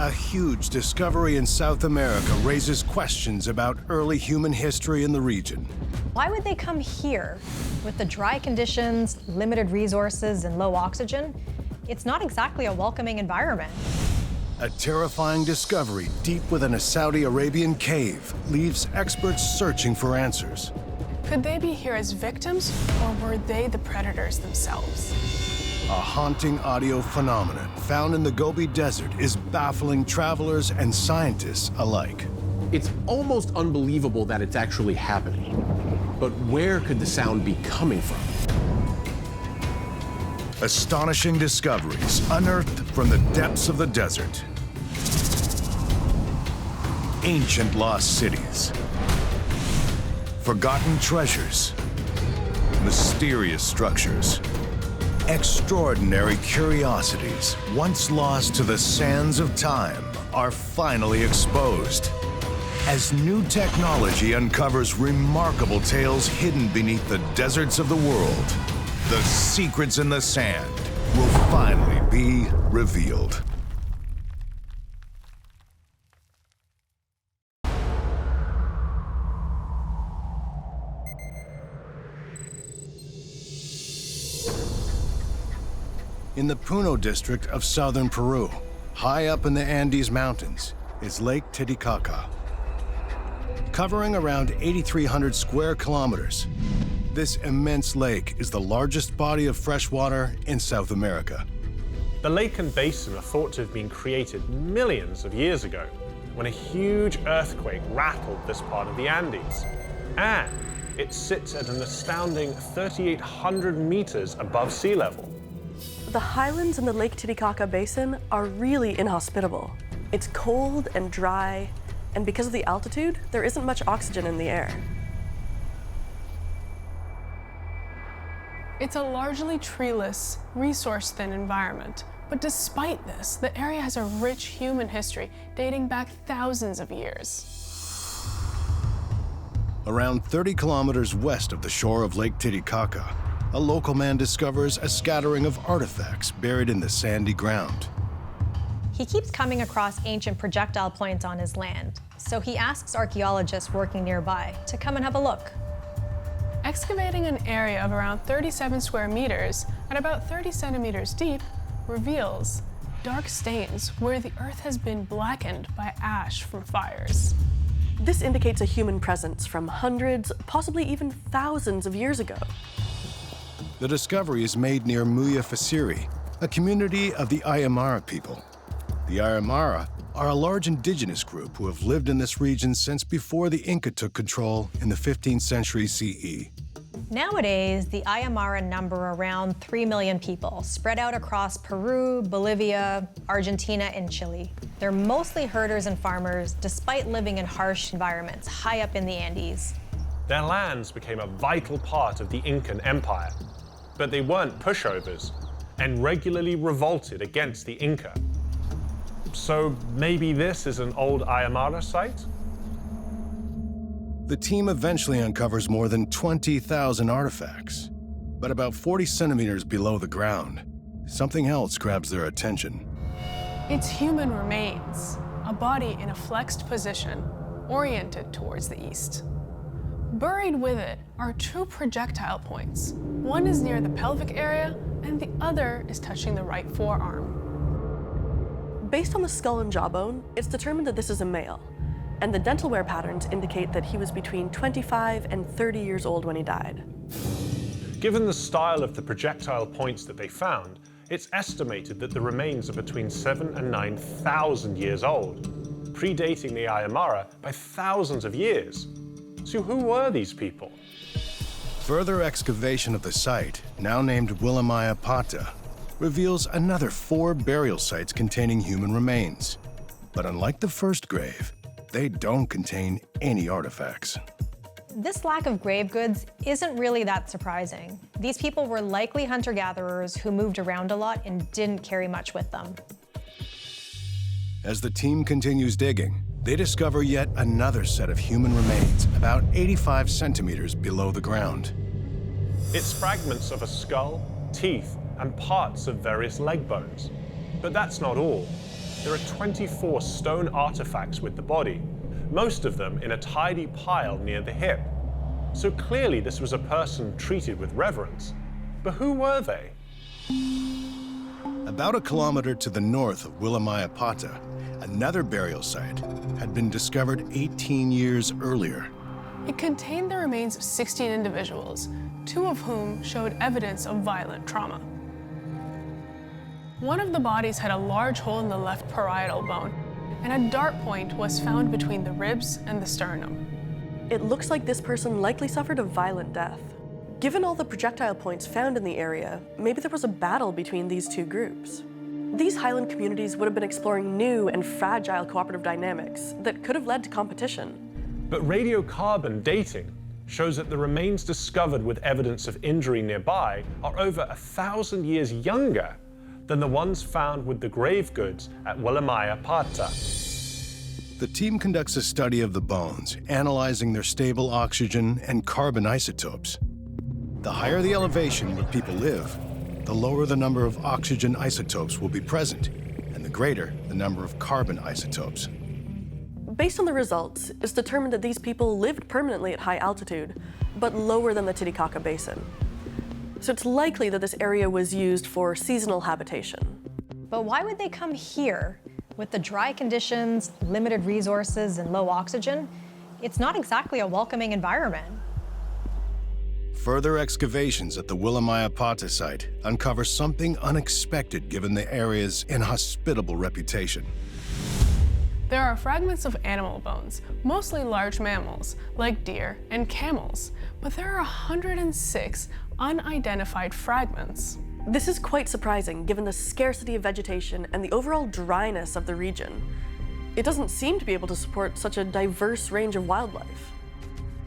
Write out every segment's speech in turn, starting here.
A huge discovery in South America raises questions about early human history in the region. Why would they come here? With the dry conditions, limited resources, and low oxygen, it's not exactly a welcoming environment. A terrifying discovery deep within a Saudi Arabian cave leaves experts searching for answers. Could they be here as victims, or were they the predators themselves? A haunting audio phenomenon found in the Gobi Desert is baffling travelers and scientists alike. It's almost unbelievable that it's actually happening. But where could the sound be coming from? Astonishing discoveries unearthed from the depths of the desert. Ancient lost cities. Forgotten treasures. Mysterious structures. Extraordinary curiosities, once lost to the sands of time, are finally exposed. As new technology uncovers remarkable tales hidden beneath the deserts of the world, the secrets in the sand will finally be revealed. In the Puno district of southern Peru, high up in the Andes Mountains, is Lake Titicaca. Covering around 8,300 square kilometers, this immense lake is the largest body of fresh water in South America. The lake and basin are thought to have been created millions of years ago, when a huge earthquake rattled this part of the Andes. And it sits at an astounding 3,800 meters above sea level. The highlands in the Lake Titicaca Basin are really inhospitable. It's cold and dry, and because of the altitude, there isn't much oxygen in the air. It's a largely treeless, resource-thin environment. But despite this, the area has a rich human history dating back thousands of years. Around 30 kilometers west of the shore of Lake Titicaca, a local man discovers a scattering of artifacts buried in the sandy ground. He keeps coming across ancient projectile points on his land, so he asks archaeologists working nearby to come and have a look. Excavating an area of around 37 square meters at about 30 centimeters deep reveals dark stains where the earth has been blackened by ash from fires. This indicates a human presence from hundreds, possibly even thousands of years ago. The discovery is made near Muya Fasiri, a community of the Aymara people. The Aymara are a large indigenous group who have lived in this region since before the Inca took control in the 15th century CE. Nowadays, the Aymara number around 3 million people, spread out across Peru, Bolivia, Argentina, and Chile. They're mostly herders and farmers, despite living in harsh environments high up in the Andes. Their lands became a vital part of the Incan Empire, but they weren't pushovers and regularly revolted against the Inca. So maybe this is an old Aymara site? The team eventually uncovers more than 20,000 artifacts, but about 40 centimeters below the ground, something else grabs their attention. It's human remains, a body in a flexed position, oriented towards the east. Buried with it are two projectile points. One is near the pelvic area, and the other is touching the right forearm. Based on the skull and jawbone, it's determined that this is a male, and the dental wear patterns indicate that he was between 25 and 30 years old when he died. Given the style of the projectile points that they found, it's estimated that the remains are between 7,000 and 9,000 years old, predating the Aymara by thousands of years. So who were these people? Further excavation of the site, now named Willamaya Pata, reveals another 4 burial sites containing human remains. But unlike the first grave, they don't contain any artifacts. This lack of grave goods isn't really that surprising. These people were likely hunter-gatherers who moved around a lot and didn't carry much with them. As the team continues digging, they discover yet another set of human remains about 85 centimeters below the ground. It's fragments of a skull, teeth, and parts of various leg bones. But that's not all. there are 24 stone artifacts with the body, most of them in a tidy pile near the hip. So clearly this was a person treated with reverence. But who were they? About a kilometer to the north of Willamaya-Pata, another burial site had been discovered 18 years earlier. It contained the remains of 16 individuals, 2 of whom showed evidence of violent trauma. One of the bodies had a large hole in the left parietal bone, and a dart point was found between the ribs and the sternum. It looks like this person likely suffered a violent death. Given all the projectile points found in the area, maybe there was a battle between these two groups. These highland communities would have been exploring new and fragile cooperative dynamics that could have led to competition. But radiocarbon dating shows that the remains discovered with evidence of injury nearby are over 1,000 years younger than the ones found with the grave goods at Willamaya-Pata. The team conducts a study of the bones, analyzing their stable oxygen and carbon isotopes. The higher the elevation where people live, the lower the number of oxygen isotopes will be present, and the greater the number of carbon isotopes. Based on the results, it's determined that these people lived permanently at high altitude, but lower than the Titicaca Basin. So it's likely that this area was used for seasonal habitation. But why would they come here? With the dry conditions, limited resources, and low oxygen, it's not exactly a welcoming environment. Further excavations at the Willamaya-Pata site uncover something unexpected given the area's inhospitable reputation. There are fragments of animal bones, mostly large mammals, like deer and camels, but there are 106 unidentified fragments. This is quite surprising given the scarcity of vegetation and the overall dryness of the region. It doesn't seem to be able to support such a diverse range of wildlife.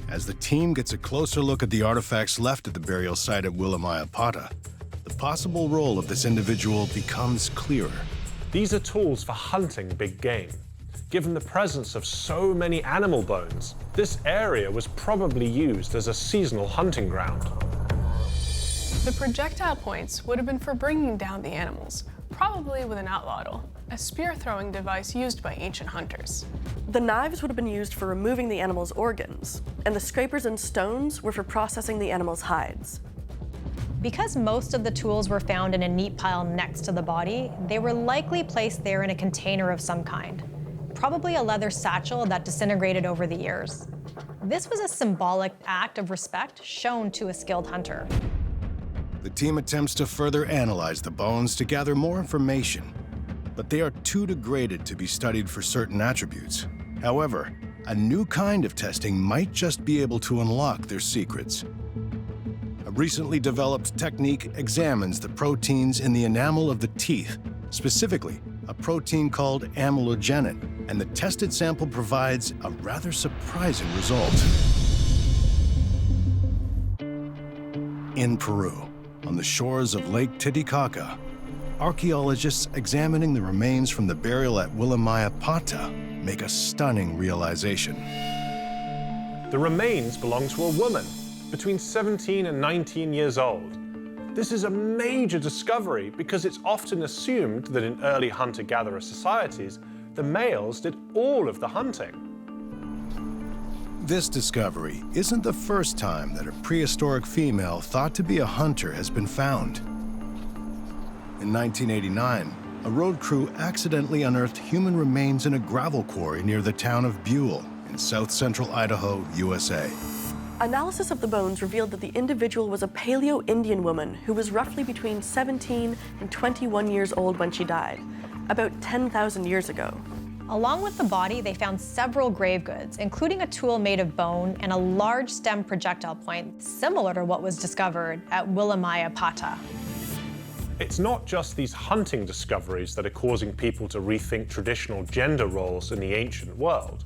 As the team gets a closer look at the artifacts left at the burial site at Willamaya-Pata, the possible role of this individual becomes clearer. These are tools for hunting big game. Given the presence of so many animal bones, this area was probably used as a seasonal hunting ground. The projectile points would have been for bringing down the animals, probably with an outladdle, a spear-throwing device used by ancient hunters. The knives would have been used for removing the animal's organs, and the scrapers and stones were for processing the animal's hides. Because most of the tools were found in a neat pile next to the body, they were likely placed there in a container of some kind, probably a leather satchel that disintegrated over the years. This was a symbolic act of respect shown to a skilled hunter. The team attempts to further analyze the bones to gather more information, but they are too degraded to be studied for certain attributes. However, a new kind of testing might just be able to unlock their secrets. A recently developed technique examines the proteins in the enamel of the teeth, specifically a protein called amylogenin, and the tested sample provides a rather surprising result. In Peru, on the shores of Lake Titicaca, archaeologists examining the remains from the burial at Willamaya-Pata make a stunning realization. The remains belong to a woman, between 17 and 19 years old. This is a major discovery because it's often assumed that in early hunter-gatherer societies, the males did all of the hunting. This discovery isn't the first time that a prehistoric female thought to be a hunter has been found. In 1989, a road crew accidentally unearthed human remains in a gravel quarry near the town of Buell in south-central Idaho, USA. Analysis of the bones revealed that the individual was a Paleo-Indian woman who was roughly between 17 and 21 years old when she died, about 10,000 years ago. Along with the body, they found several grave goods, including a tool made of bone and a large stem projectile point, similar to what was discovered at Willamaya-Pata. It's not just these hunting discoveries that are causing people to rethink traditional gender roles in the ancient world.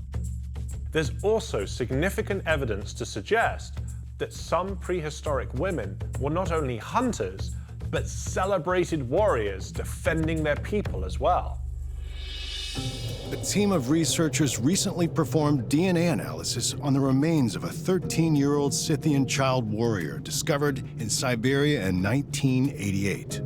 There's also significant evidence to suggest that some prehistoric women were not only hunters, but celebrated warriors defending their people as well. A team of researchers recently performed DNA analysis on the remains of a 13-year-old Scythian child warrior discovered in Siberia in 1988.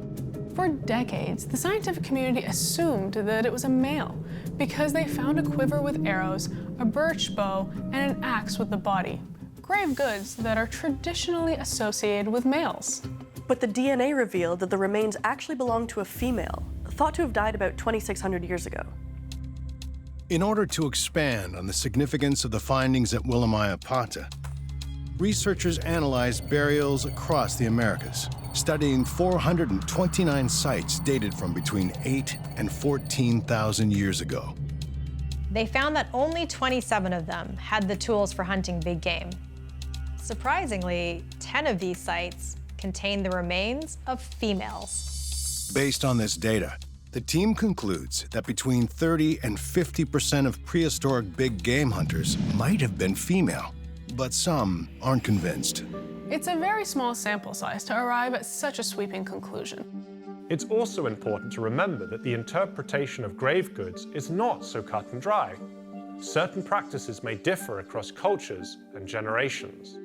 For decades, the scientific community assumed that it was a male because they found a quiver with arrows, a birch bow, and an axe with the body, grave goods that are traditionally associated with males. But the DNA revealed that the remains actually belonged to a female, thought to have died about 2,600 years ago. In order to expand on the significance of the findings at Willamaya-Pata, researchers analyzed burials across the Americas, studying 429 sites dated from between 8,000 and 14,000 years ago. They found that only 27 of them had the tools for hunting big game. Surprisingly, 10 of these sites contain the remains of females. Based on this data, the team concludes that between 30 and 50% of prehistoric big game hunters might have been female, but some aren't convinced. It's a very small sample size to arrive at such a sweeping conclusion. It's also important to remember that the interpretation of grave goods is not so cut and dry. Certain practices may differ across cultures and generations.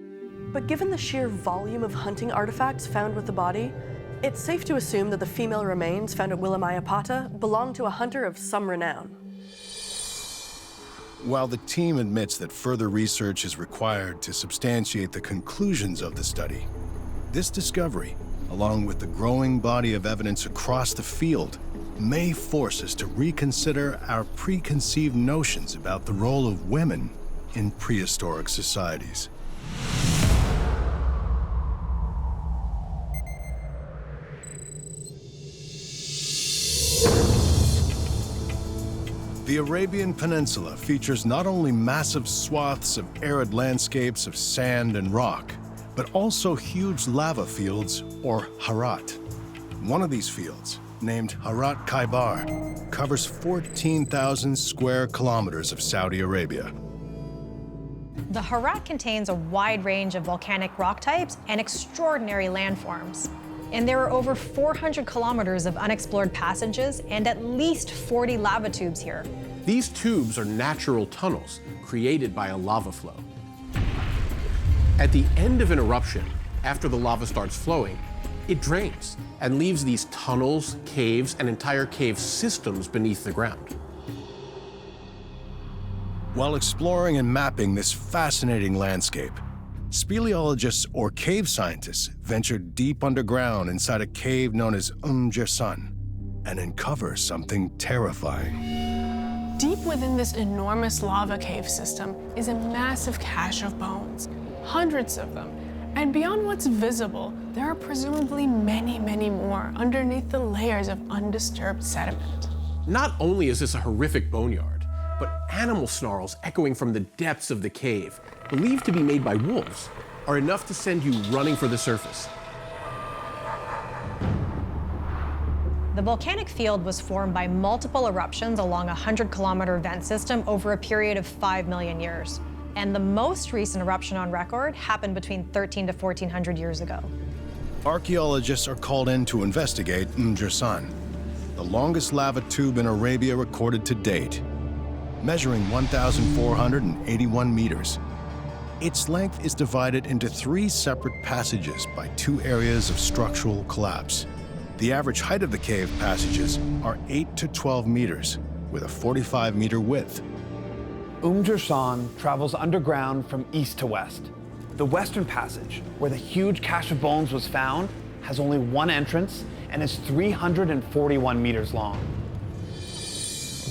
But given the sheer volume of hunting artifacts found with the body, it's safe to assume that the female remains found at Willamaya-Pata belonged to a hunter of some renown. While the team admits that further research is required to substantiate the conclusions of the study, this discovery, along with the growing body of evidence across the field, may force us to reconsider our preconceived notions about the role of women in prehistoric societies. The Arabian Peninsula features not only massive swaths of arid landscapes of sand and rock, but also huge lava fields, or harat. One of these fields, named Harat Khaybar, covers 14,000 square kilometers of Saudi Arabia. The Harat contains a wide range of volcanic rock types and extraordinary landforms. And there are over 400 kilometers of unexplored passages and at least 40 lava tubes here. These tubes are natural tunnels created by a lava flow. At the end of an eruption, after the lava starts flowing, it drains and leaves these tunnels, caves, and entire cave systems beneath the ground. While exploring and mapping this fascinating landscape, speleologists or cave scientists ventured deep underground inside a cave known as Jersan and uncover something terrifying. Deep within this enormous lava cave system is a massive cache of bones, hundreds of them. And beyond what's visible, there are presumably many, many more underneath the layers of undisturbed sediment. Not only is this a horrific boneyard, but animal snarls echoing from the depths of the cave, believed to be made by wolves, are enough to send you running for the surface. The volcanic field was formed by multiple eruptions along a 100-kilometer vent system over a period of 5 million years. And the most recent eruption on record happened between 13 to 1400 years ago. Archaeologists are called in to investigate Jersan, the longest lava tube in Arabia recorded to date, measuring 1,481 meters. Its length is divided into 3 separate passages by 2 areas of structural collapse. The average height of the cave passages are 8 to 12 meters, with a 45-meter width. Jersan travels underground from east to west. The western passage, where the huge cache of bones was found, has only one entrance and is 341 meters long.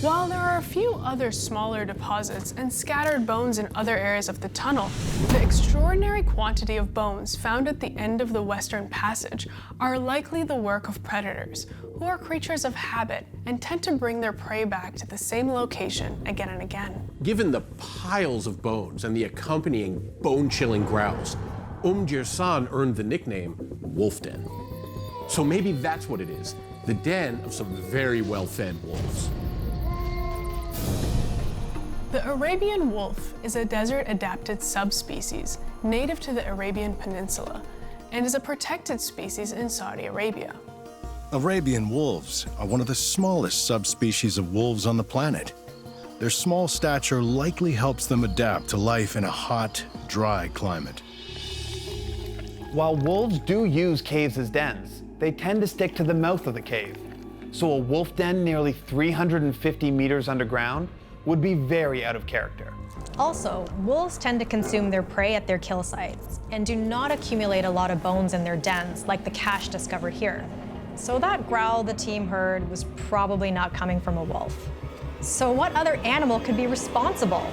While there are a few other smaller deposits and scattered bones in other areas of the tunnel, the extraordinary quantity of bones found at the end of the Western Passage are likely the work of predators, who are creatures of habit and tend to bring their prey back to the same location again and again. Given the piles of bones and the accompanying bone-chilling growls, Jersan earned the nickname Wolf Den. So maybe that's what it is, the den of some very well-fed wolves. The Arabian wolf is a desert-adapted subspecies native to the Arabian Peninsula and is a protected species in Saudi Arabia. Arabian wolves are one of the smallest subspecies of wolves on the planet. Their small stature likely helps them adapt to life in a hot, dry climate. While wolves do use caves as dens, they tend to stick to the mouth of the cave, so a wolf den nearly 350 meters underground would be very out of character. Also, wolves tend to consume their prey at their kill sites and do not accumulate a lot of bones in their dens like the cache discovered here. So that growl the team heard was probably not coming from a wolf. So what other animal could be responsible?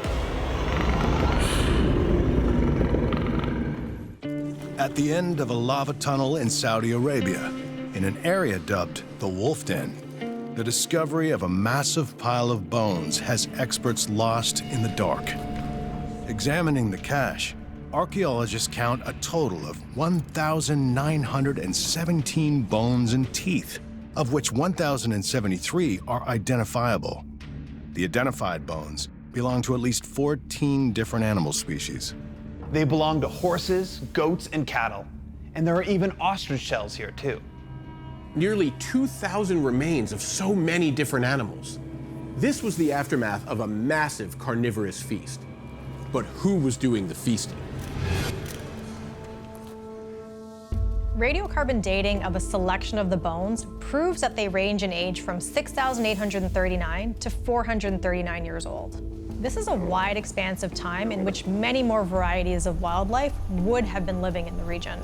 At the end of a lava tunnel in Saudi Arabia, in an area dubbed the Wolf Den, the discovery of a massive pile of bones has experts lost in the dark. Examining the cache, archaeologists count a total of 1,917 bones and teeth, of which 1,073 are identifiable. The identified bones belong to at least 14 different animal species. They belong to horses, goats, and cattle, and there are even ostrich shells here too. Nearly 2,000 remains of so many different animals. This was the aftermath of a massive carnivorous feast. But who was doing the feasting? Radiocarbon dating of a selection of the bones proves that they range in age from 6,839 to 439 years old. This is a wide expanse of time in which many more varieties of wildlife would have been living in the region.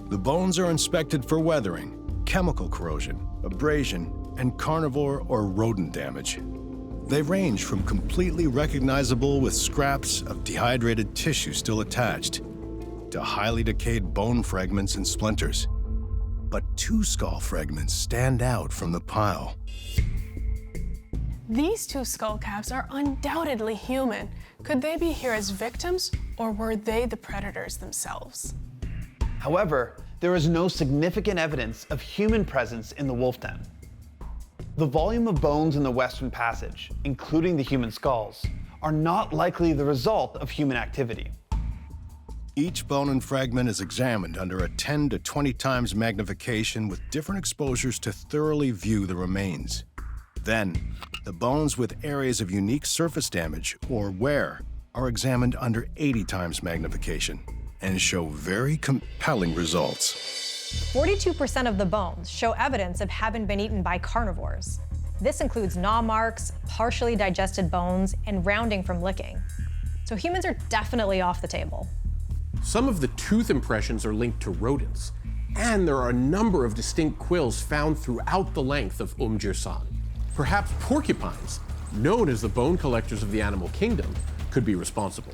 The bones are inspected for weathering, chemical corrosion, abrasion, and carnivore or rodent damage. They range from completely recognizable with scraps of dehydrated tissue still attached, to highly decayed bone fragments and splinters. But two skull fragments stand out from the pile. These two skull caps are undoubtedly human. Could they be here as victims, or were they the predators themselves? However, there is no significant evidence of human presence in the wolf den. The volume of bones in the Western Passage, including the human skulls, are not likely the result of human activity. Each bone and fragment is examined under a 10 to 20 times magnification with different exposures to thoroughly view the remains. Then, the bones with areas of unique surface damage or wear are examined under 80 times magnification and show very compelling results. 42% of the bones show evidence of having been eaten by carnivores. This includes gnaw marks, partially digested bones, and rounding from licking. So humans are definitely off the table. Some of the tooth impressions are linked to rodents, and there are a number of distinct quills found throughout the length of Jirsan. Perhaps porcupines, known as the bone collectors of the animal kingdom, could be responsible.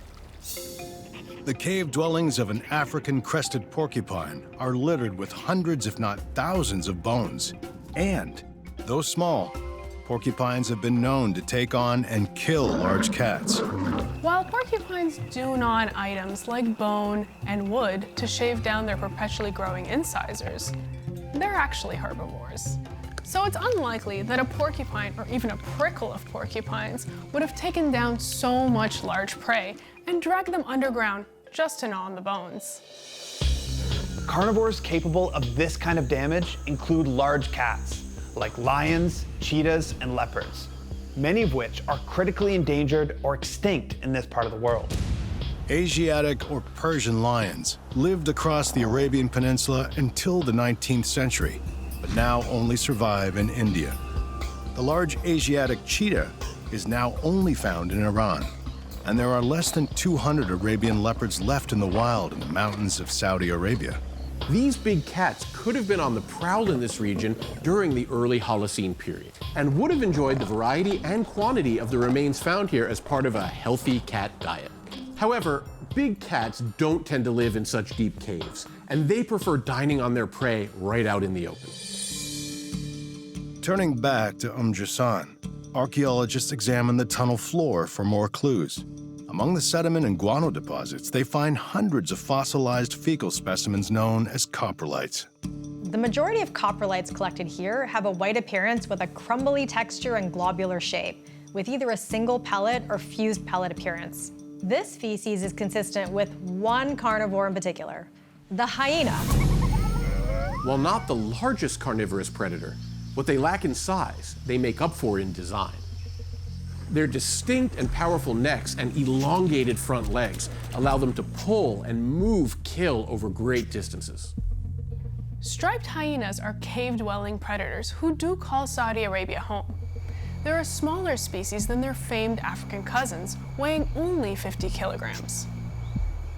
The cave dwellings of an African crested porcupine are littered with hundreds, if not thousands, of bones. And, though small, porcupines have been known to take on and kill large cats. While porcupines do gnaw on items like bone and wood to shave down their perpetually growing incisors, they're actually herbivores. So it's unlikely that a porcupine, or even a prickle of porcupines, would have taken down so much large prey and dragged them underground just to gnaw on the bones. Carnivores capable of this kind of damage include large cats, like lions, cheetahs, and leopards, many of which are critically endangered or extinct in this part of the world. Asiatic or Persian lions lived across the Arabian Peninsula until the 19th century, but now only survive in India. The large Asiatic cheetah is now only found in Iran, and there are less than 200 Arabian leopards left in the wild in the mountains of Saudi Arabia. These big cats could have been on the prowl in this region during the early Holocene period, and would have enjoyed the variety and quantity of the remains found here as part of a healthy cat diet. However, big cats don't tend to live in such deep caves, and they prefer dining on their prey right out in the open. Turning back to Jirsan, archaeologists examine the tunnel floor for more clues. Among the sediment and guano deposits, they find hundreds of fossilized fecal specimens known as coprolites. The majority of coprolites collected here have a white appearance with a crumbly texture and globular shape, with either a single pellet or fused pellet appearance. This species is consistent with one carnivore in particular, the hyena. While not the largest carnivorous predator, what they lack in size, they make up for in design. Their distinct and powerful necks and elongated front legs allow them to pull and move kill over great distances. Striped hyenas are cave-dwelling predators who do call Saudi Arabia home. They're a smaller species than their famed African cousins, weighing only 50 kilograms.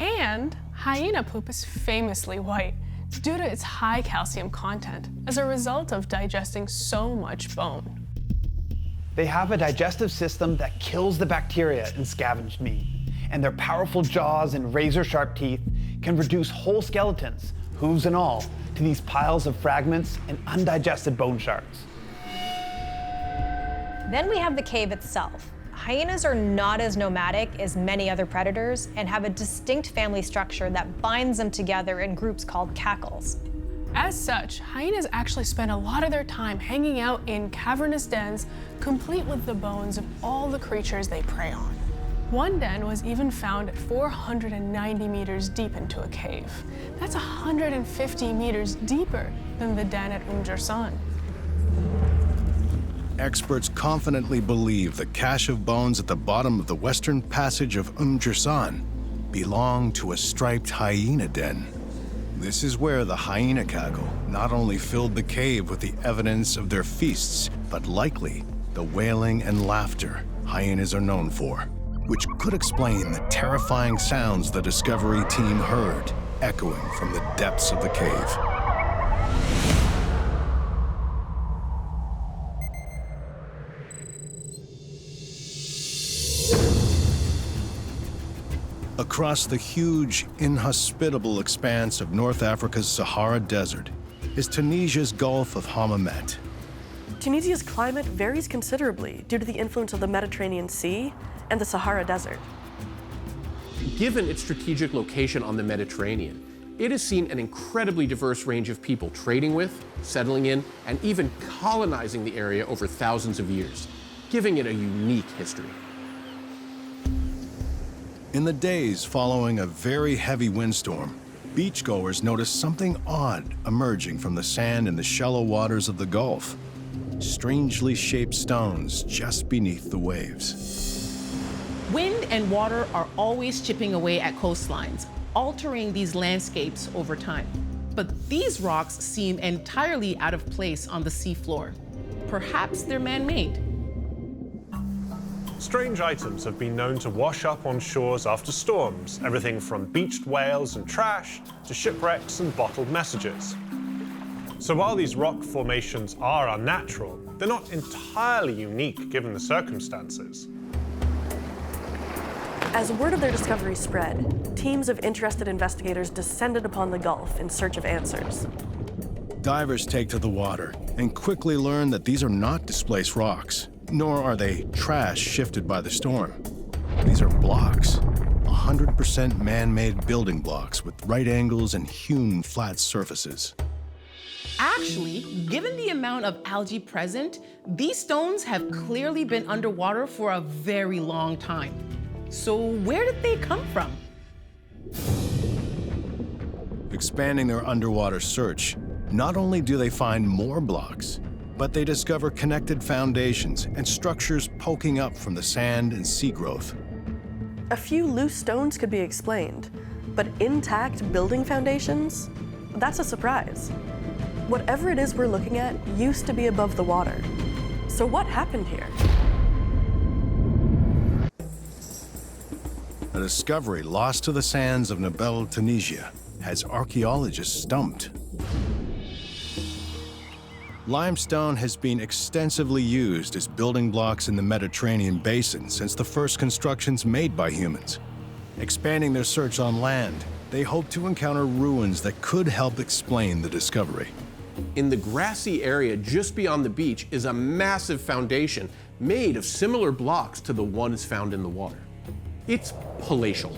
And hyena poop is famously white due to its high calcium content as a result of digesting so much bone. They have a digestive system that kills the bacteria in scavenged meat, and their powerful jaws and razor-sharp teeth can reduce whole skeletons, hooves and all, to these piles of fragments and undigested bone shards. Then we have the cave itself. Hyenas are not as nomadic as many other predators and have a distinct family structure that binds them together in groups called cackles. As such, hyenas actually spend a lot of their time hanging out in cavernous dens, complete with the bones of all the creatures they prey on. One den was even found at 490 meters deep into a cave. That's 150 meters deeper than the den at Jarsan. Experts confidently believe the cache of bones at the bottom of the western passage of Jarsan belong to a striped hyena den. This is where the hyena cackle not only filled the cave with the evidence of their feasts, but likely the wailing and laughter hyenas are known for, which could explain the terrifying sounds the Discovery team heard echoing from the depths of the cave. Across the huge, inhospitable expanse of North Africa's Sahara Desert is Tunisia's Gulf of Hammamet. Tunisia's climate varies considerably due to the influence of the Mediterranean Sea and the Sahara Desert. Given its strategic location on the Mediterranean, it has seen an incredibly diverse range of people trading with, settling in, and even colonizing the area over thousands of years, giving it a unique history. In the days following a very heavy windstorm, beachgoers noticed something odd emerging from the sand in the shallow waters of the Gulf. Strangely shaped stones just beneath the waves. Wind and water are always chipping away at coastlines, altering these landscapes over time. But these rocks seem entirely out of place on the seafloor. Perhaps they're man-made. Strange items have been known to wash up on shores after storms, everything from beached whales and trash to shipwrecks and bottled messages. So while these rock formations are unnatural, they're not entirely unique given the circumstances. As word of their discovery spread, teams of interested investigators descended upon the Gulf in search of answers. Divers take to the water and quickly learn that these are not displaced rocks, nor are they trash shifted by the storm. These are blocks, 100% man-made building blocks with right angles and hewn flat surfaces. Actually, given the amount of algae present, these stones have clearly been underwater for a very long time. So where did they come from? Expanding their underwater search, not only do they find more blocks, but they discover connected foundations and structures poking up from the sand and sea growth. A few loose stones could be explained, but intact building foundations? That's a surprise. Whatever it is we're looking at used to be above the water. So what happened here? A discovery lost to the sands of Nabel, Tunisia, has archaeologists stumped. Limestone has been extensively used as building blocks in the Mediterranean basin since the first constructions made by humans. Expanding their search on land, they hope to encounter ruins that could help explain the discovery. In the grassy area just beyond the beach is a massive foundation made of similar blocks to the ones found in the water. It's palatial,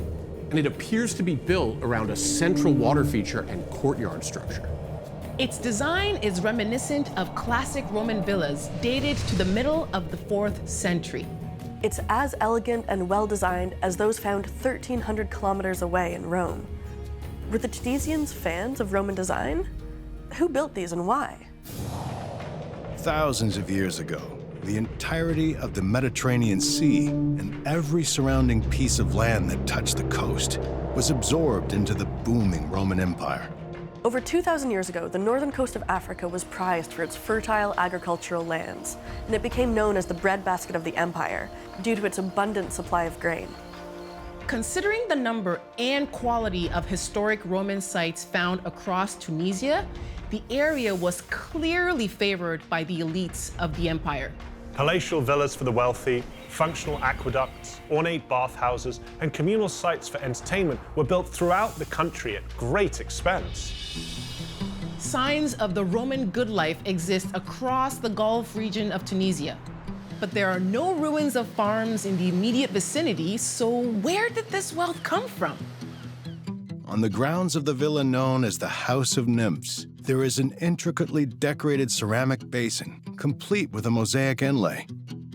and it appears to be built around a central water feature and courtyard structure. Its design is reminiscent of classic Roman villas dated to the middle of the 4th century. It's as elegant and well-designed as those found 1,300 kilometers away in Rome. Were the Tunisians fans of Roman design? Who built these and why? Thousands of years ago, the entirety of the Mediterranean Sea and every surrounding piece of land that touched the coast was absorbed into the booming Roman Empire. Over 2,000 years ago, the northern coast of Africa was prized for its fertile agricultural lands, and it became known as the breadbasket of the empire due to its abundant supply of grain. Considering the number and quality of historic Roman sites found across Tunisia, the area was clearly favored by the elites of the empire. Palatial villas for the wealthy, functional aqueducts, ornate bathhouses, and communal sites for entertainment were built throughout the country at great expense. Signs of the Roman good life exist across the Gulf region of Tunisia. But there are no ruins of farms in the immediate vicinity, so where did this wealth come from? On the grounds of the villa known as the House of Nymphs, there is an intricately decorated ceramic basin, complete with a mosaic inlay,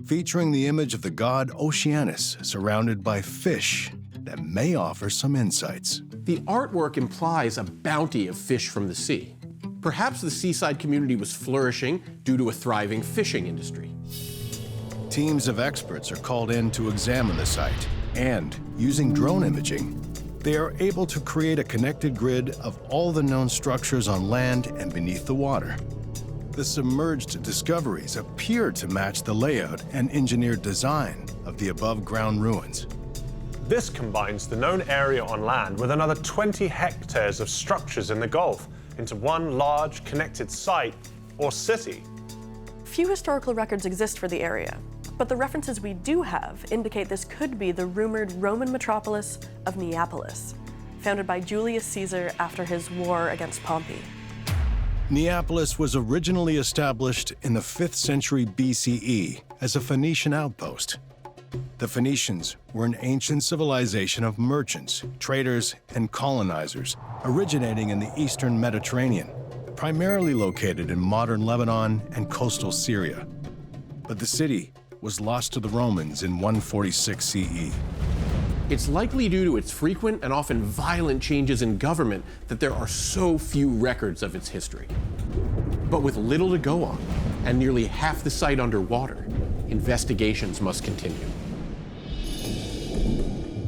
featuring the image of the god Oceanus surrounded by fish that may offer some insights. The artwork implies a bounty of fish from the sea. Perhaps the seaside community was flourishing due to a thriving fishing industry. Teams of experts are called in to examine the site, and using drone imaging, they are able to create a connected grid of all the known structures on land and beneath the water. The submerged discoveries appear to match the layout and engineered design of the above-ground ruins. This combines the known area on land with another 20 hectares of structures in the Gulf into one large connected site or city. Few historical records exist for the area, but the references we do have indicate this could be the rumored Roman metropolis of Neapolis, founded by Julius Caesar after his war against Pompey. Neapolis was originally established in the 5th century BCE as a Phoenician outpost. The Phoenicians were an ancient civilization of merchants, traders, and colonizers originating in the eastern Mediterranean, primarily located in modern Lebanon and coastal Syria. But the city was lost to the Romans in 146 CE. It's likely due to its frequent and often violent changes in government that there are so few records of its history. But with little to go on, and nearly half the site underwater, investigations must continue.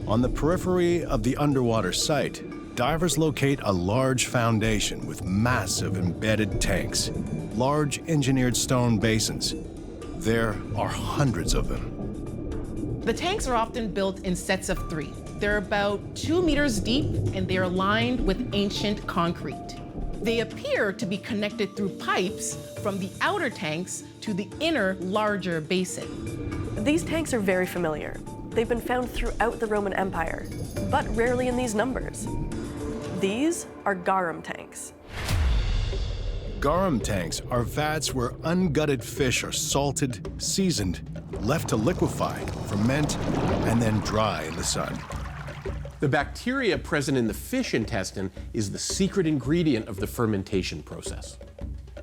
On the periphery of the underwater site, divers locate a large foundation with massive embedded tanks, large engineered stone basins. There are hundreds of them. The tanks are often built in sets of 3. They're about 2 meters deep, and they are lined with ancient concrete. They appear to be connected through pipes from the outer tanks to the inner, larger basin. These tanks are very familiar. They've been found throughout the Roman Empire, but rarely in these numbers. These are garum tanks. Garum tanks are vats where ungutted fish are salted, seasoned, left to liquefy, ferment, and then dry in the sun. The bacteria present in the fish intestine is the secret ingredient of the fermentation process.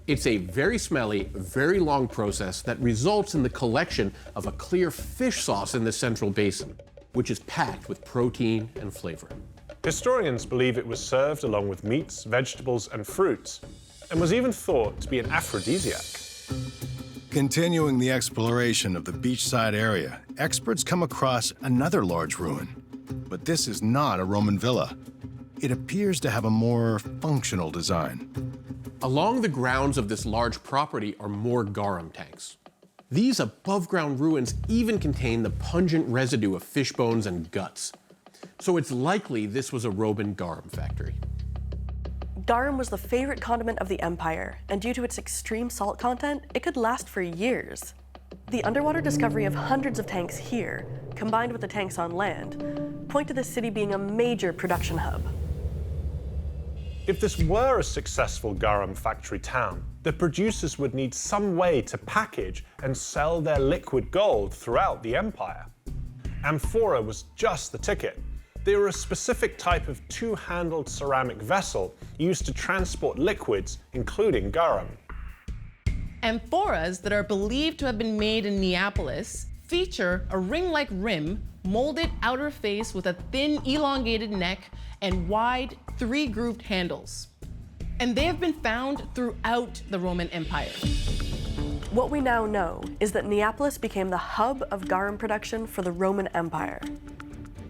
It's a very smelly, very long process that results in the collection of a clear fish sauce in the central basin, which is packed with protein and flavor. Historians believe it was served along with meats, vegetables, and fruits, and was even thought to be an aphrodisiac. Continuing the exploration of the beachside area, experts come across another large ruin. But this is not a Roman villa. It appears to have a more functional design. Along the grounds of this large property are more garum tanks. These above-ground ruins even contain the pungent residue of fish bones and guts. So it's likely this was a Roman garum factory. Garum was the favorite condiment of the empire, and due to its extreme salt content, it could last for years. The underwater discovery of hundreds of tanks here, combined with the tanks on land, point to the city being a major production hub. If this were a successful garum factory town, the producers would need some way to package and sell their liquid gold throughout the empire. Amphora was just the ticket. They were a specific type of two-handled ceramic vessel used to transport liquids, including garum. Amphoras that are believed to have been made in Neapolis feature a ring-like rim, molded outer face with a thin, elongated neck, and wide, 3-grooved handles. And they have been found throughout the Roman Empire. What we now know is that Neapolis became the hub of garum production for the Roman Empire.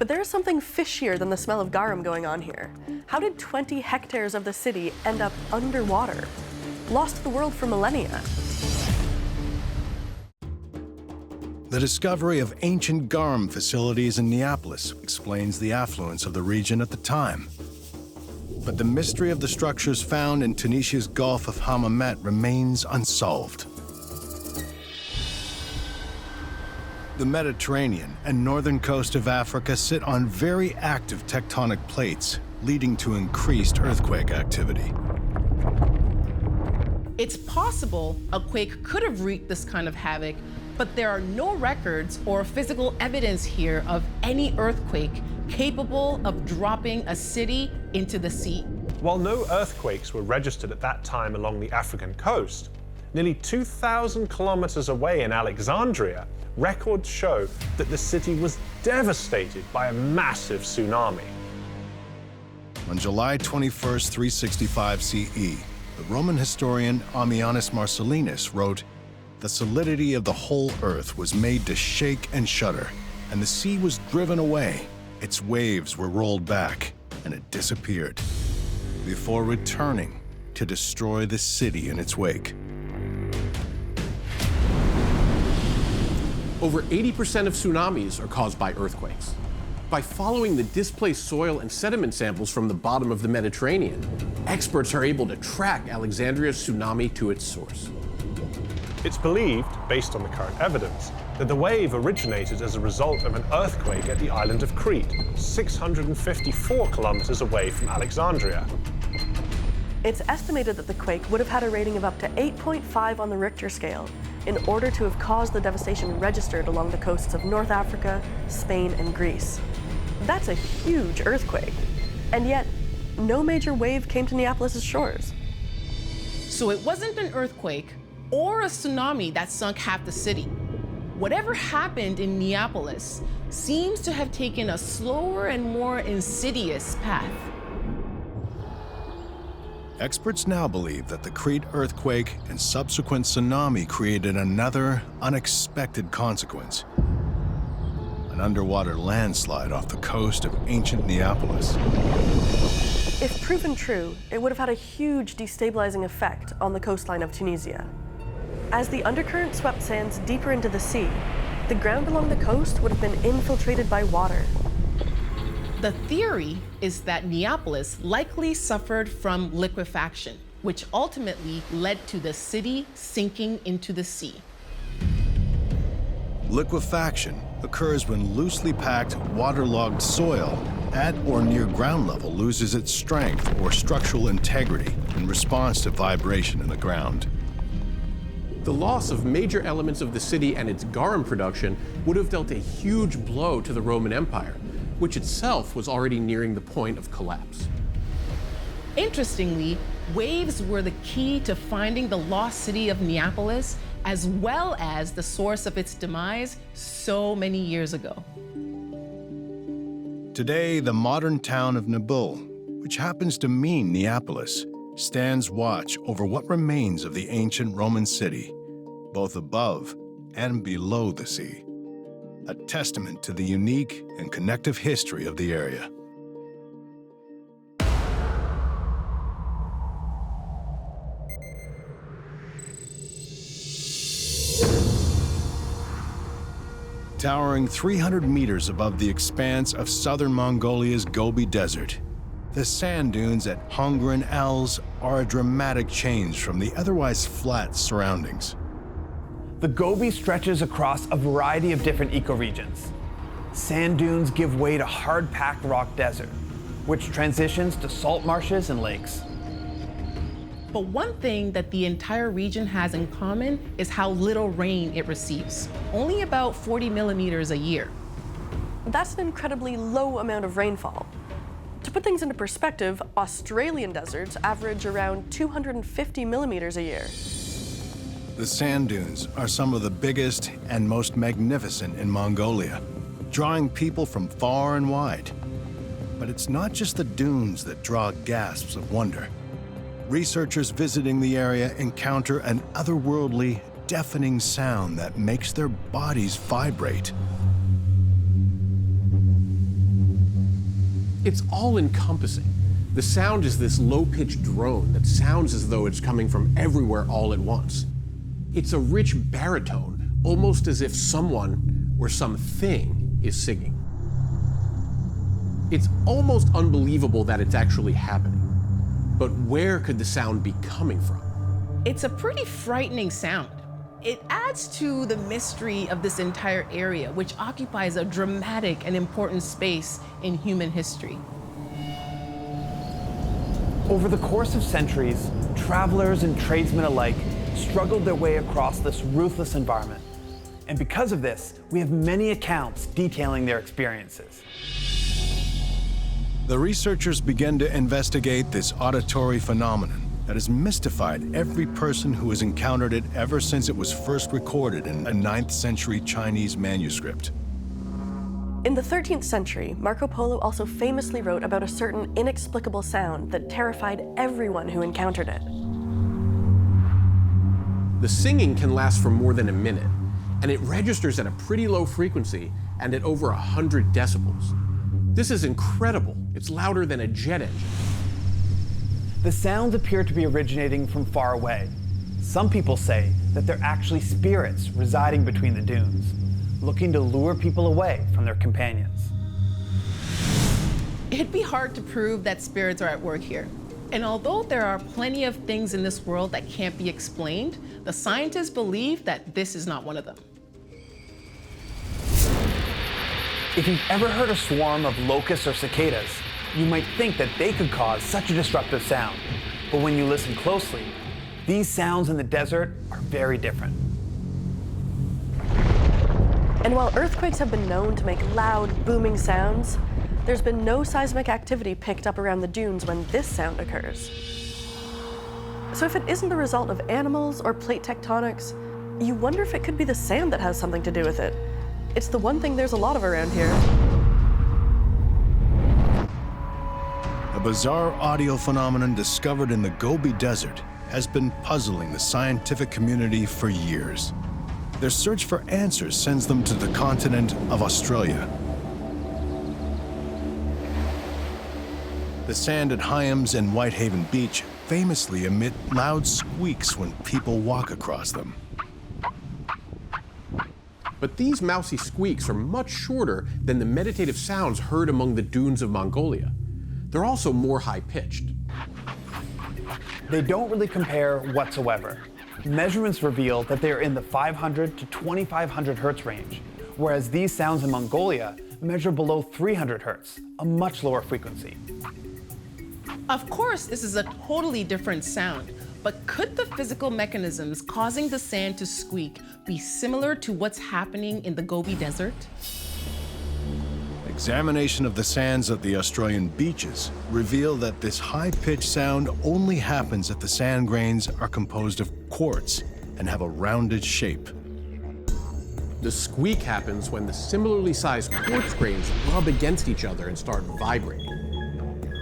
But there is something fishier than the smell of garum going on here. How did 20 hectares of the city end up underwater? Lost to the world for millennia. The discovery of ancient garum facilities in Neapolis explains the affluence of the region at the time. But the mystery of the structures found in Tunisia's Gulf of Hammamet remains unsolved. The Mediterranean and northern coast of Africa sit on very active tectonic plates, leading to increased earthquake activity. It's possible a quake could have wreaked this kind of havoc, but there are no records or physical evidence here of any earthquake capable of dropping a city into the sea. While no earthquakes were registered at that time along the African coast, nearly 2,000 kilometers away in Alexandria, records show that the city was devastated by a massive tsunami. On July 21, 365 CE, the Roman historian Ammianus Marcellinus wrote, "The solidity of the whole earth was made to shake and shudder, and the sea was driven away. Its waves were rolled back, and it disappeared, before returning to destroy the city in its wake." Over 80% of tsunamis are caused by earthquakes. By following the displaced soil and sediment samples from the bottom of the Mediterranean, experts are able to track Alexandria's tsunami to its source. It's believed, based on the current evidence, that the wave originated as a result of an earthquake at the island of Crete, 654 kilometers away from Alexandria. It's estimated that the quake would have had a rating of up to 8.5 on the Richter scale in order to have caused the devastation registered along the coasts of North Africa, Spain, and Greece. That's a huge earthquake, and yet no major wave came to Neapolis' shores. So it wasn't an earthquake or a tsunami that sunk half the city. Whatever happened in Neapolis seems to have taken a slower and more insidious path. Experts now believe that the Crete earthquake and subsequent tsunami created another unexpected consequence: an underwater landslide off the coast of ancient Neapolis. If proven true, it would have had a huge destabilizing effect on the coastline of Tunisia. As the undercurrent swept sands deeper into the sea, the ground along the coast would have been infiltrated by water. The theory is that Neapolis likely suffered from liquefaction, which ultimately led to the city sinking into the sea. Liquefaction occurs when loosely packed, waterlogged soil at or near ground level loses its strength or structural integrity in response to vibration in the ground. The loss of major elements of the city and its garum production would have dealt a huge blow to the Roman Empire, which itself was already nearing the point of collapse. Interestingly, waves were the key to finding the lost city of Neapolis, as well as the source of its demise so many years ago. Today, the modern town of Nabil, which happens to mean Neapolis, stands watch over what remains of the ancient Roman city, both above and below the sea. A testament to the unique and connective history of the area. Towering 300 meters above the expanse of southern Mongolia's Gobi Desert, the sand dunes at Hongren Els are a dramatic change from the otherwise flat surroundings. The Gobi stretches across a variety of different ecoregions. Sand dunes give way to hard-packed rock desert, which transitions to salt marshes and lakes. But one thing that the entire region has in common is how little rain it receives, only about 40 millimeters a year. That's an incredibly low amount of rainfall. To put things into perspective, Australian deserts average around 250 millimeters a year. The sand dunes are some of the biggest and most magnificent in Mongolia, drawing people from far and wide. But it's not just the dunes that draw gasps of wonder. Researchers visiting the area encounter an otherworldly, deafening sound that makes their bodies vibrate. It's all-encompassing. The sound is this low-pitched drone that sounds as though it's coming from everywhere all at once. It's a rich baritone, almost as if someone or something is singing. It's almost unbelievable that it's actually happening. But where could the sound be coming from? It's a pretty frightening sound. It adds to the mystery of this entire area, which occupies a dramatic and important space in human history. Over the course of centuries, travelers and tradesmen alike struggled their way across this ruthless environment. And because of this, we have many accounts detailing their experiences. The researchers began to investigate this auditory phenomenon that has mystified every person who has encountered it ever since it was first recorded in a 9th century Chinese manuscript. In the 13th century, Marco Polo also famously wrote about a certain inexplicable sound that terrified everyone who encountered it. The singing can last for more than a minute, and it registers at a pretty low frequency and at over 100 decibels. This is incredible. It's louder than a jet engine. The sounds appear to be originating from far away. Some people say that they're actually spirits residing between the dunes, looking to lure people away from their companions. It'd be hard to prove that spirits are at work here. And although there are plenty of things in this world that can't be explained, the scientists believe that this is not one of them. If you've ever heard a swarm of locusts or cicadas, you might think that they could cause such a disruptive sound. But when you listen closely, these sounds in the desert are very different. And while earthquakes have been known to make loud, booming sounds, there's been no seismic activity picked up around the dunes when this sound occurs. So if it isn't the result of animals or plate tectonics, you wonder if it could be the sand that has something to do with it. It's the one thing there's a lot of around here. A bizarre audio phenomenon discovered in the Gobi Desert has been puzzling the scientific community for years. Their search for answers sends them to the continent of Australia. The sand at Highlands and Whitehaven Beach famously emit loud squeaks when people walk across them. But these mousy squeaks are much shorter than the meditative sounds heard among the dunes of Mongolia. They're also more high-pitched. They don't really compare whatsoever. Measurements reveal that they are in the 500 to 2500 hertz range, whereas these sounds in Mongolia measure below 300 hertz, a much lower frequency. Of course, this is a totally different sound, but could the physical mechanisms causing the sand to squeak be similar to what's happening in the Gobi Desert? Examination of the sands at the Australian beaches reveal that this high-pitched sound only happens if the sand grains are composed of quartz and have a rounded shape. The squeak happens when the similarly sized quartz grains rub against each other and start vibrating.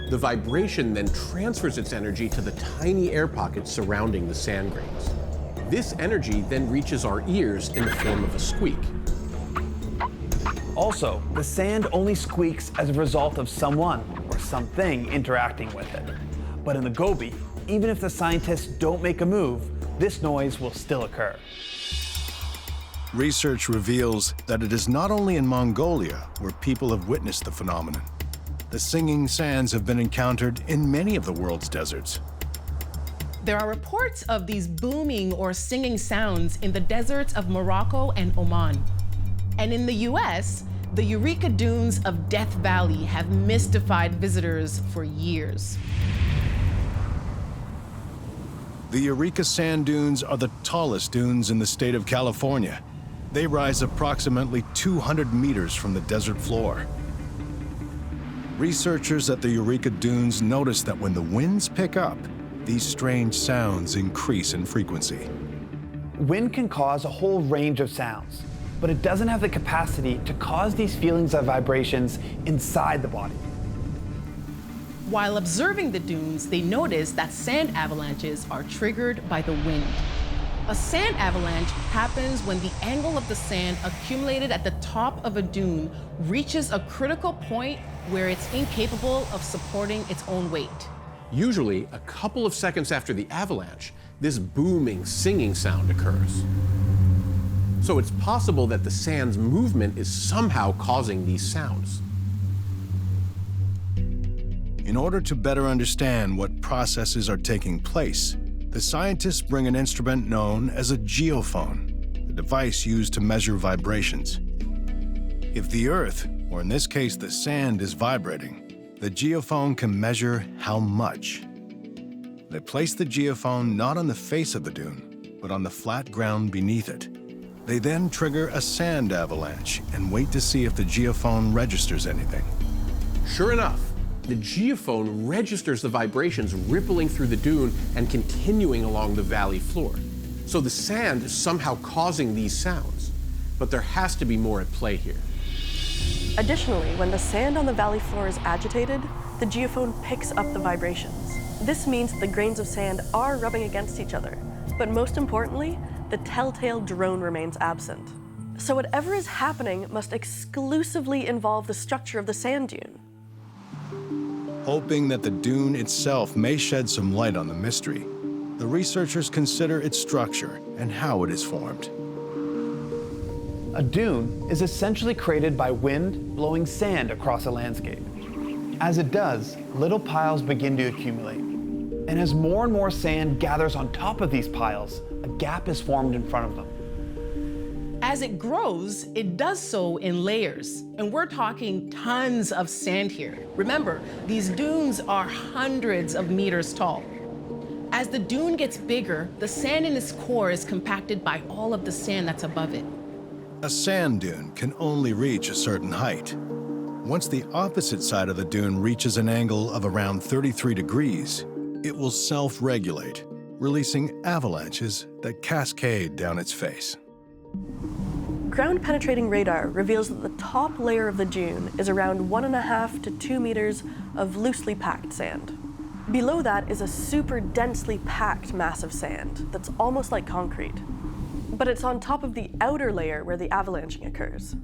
The vibration then transfers its energy to the tiny air pockets surrounding the sand grains. This energy then reaches our ears in the form of a squeak. Also, the sand only squeaks as a result of someone or something interacting with it. But in the Gobi, even if the scientists don't make a move, this noise will still occur. Research reveals that it is not only in Mongolia where people have witnessed the phenomenon. The singing sands have been encountered in many of the world's deserts. There are reports of these booming or singing sounds in the deserts of Morocco and Oman. And in the US, the Eureka Dunes of Death Valley have mystified visitors for years. The Eureka Sand Dunes are the tallest dunes in the state of California. They rise approximately 200 meters from the desert floor. Researchers at the Eureka Dunes notice that when the winds pick up, these strange sounds increase in frequency. Wind can cause a whole range of sounds, but it doesn't have the capacity to cause these feelings of vibrations inside the body. While observing the dunes, they notice that sand avalanches are triggered by the wind. A sand avalanche happens when the angle of the sand accumulated at the top of a dune reaches a critical point where it's incapable of supporting its own weight. Usually, a couple of seconds after the avalanche, this booming, singing sound occurs. So it's possible that the sand's movement is somehow causing these sounds. In order to better understand what processes are taking place, the scientists bring an instrument known as a geophone, a device used to measure vibrations. If the earth, or in this case the sand, is vibrating, the geophone can measure how much. They place the geophone not on the face of the dune, but on the flat ground beneath it. They then trigger a sand avalanche and wait to see if the geophone registers anything. Sure enough, the geophone registers the vibrations rippling through the dune and continuing along the valley floor. So the sand is somehow causing these sounds, but there has to be more at play here. Additionally, when the sand on the valley floor is agitated, the geophone picks up the vibrations. This means the grains of sand are rubbing against each other, but most importantly, the telltale drone remains absent. So whatever is happening must exclusively involve the structure of the sand dune. Hoping that the dune itself may shed some light on the mystery, the researchers consider its structure and how it is formed. A dune is essentially created by wind blowing sand across a landscape. As it does, little piles begin to accumulate. And as more and more sand gathers on top of these piles, a gap is formed in front of them. As it grows, it does so in layers, and we're talking tons of sand here. Remember, these dunes are hundreds of meters tall. As the dune gets bigger, the sand in its core is compacted by all of the sand that's above it. A sand dune can only reach a certain height. Once the opposite side of the dune reaches an angle of around 33 degrees, it will self-regulate, releasing avalanches that cascade down its face. Ground-penetrating radar reveals that the top layer of the dune is around 1.5 to 2 meters of loosely packed sand. Below that is a super densely packed mass of sand that's almost like concrete. But it's on top of the outer layer where the avalanching occurs.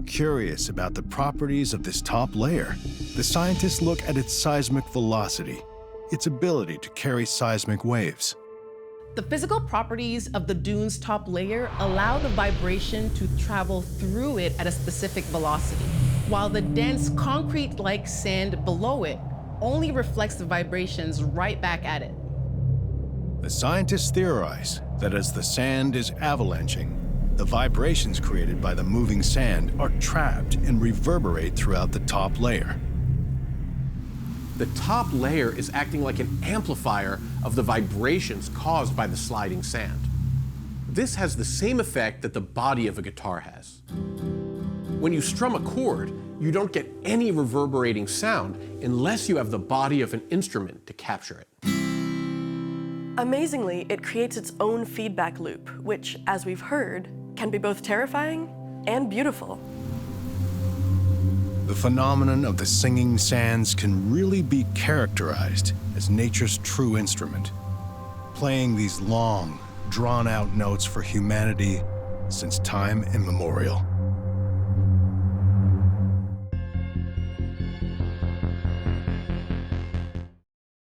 Curious about the properties of this top layer, the scientists look at its seismic velocity, its ability to carry seismic waves. The physical properties of the dune's top layer allow the vibration to travel through it at a specific velocity, while the dense concrete-like sand below it only reflects the vibrations right back at it. The scientists theorize that as the sand is avalanching, the vibrations created by the moving sand are trapped and reverberate throughout the top layer. The top layer is acting like an amplifier of the vibrations caused by the sliding sand. This has the same effect that the body of a guitar has. When you strum a chord, you don't get any reverberating sound unless you have the body of an instrument to capture it. Amazingly, it creates its own feedback loop, which, as we've heard, can be both terrifying and beautiful. The phenomenon of the singing sands can really be characterized as nature's true instrument, playing these long, drawn-out notes for humanity since time immemorial.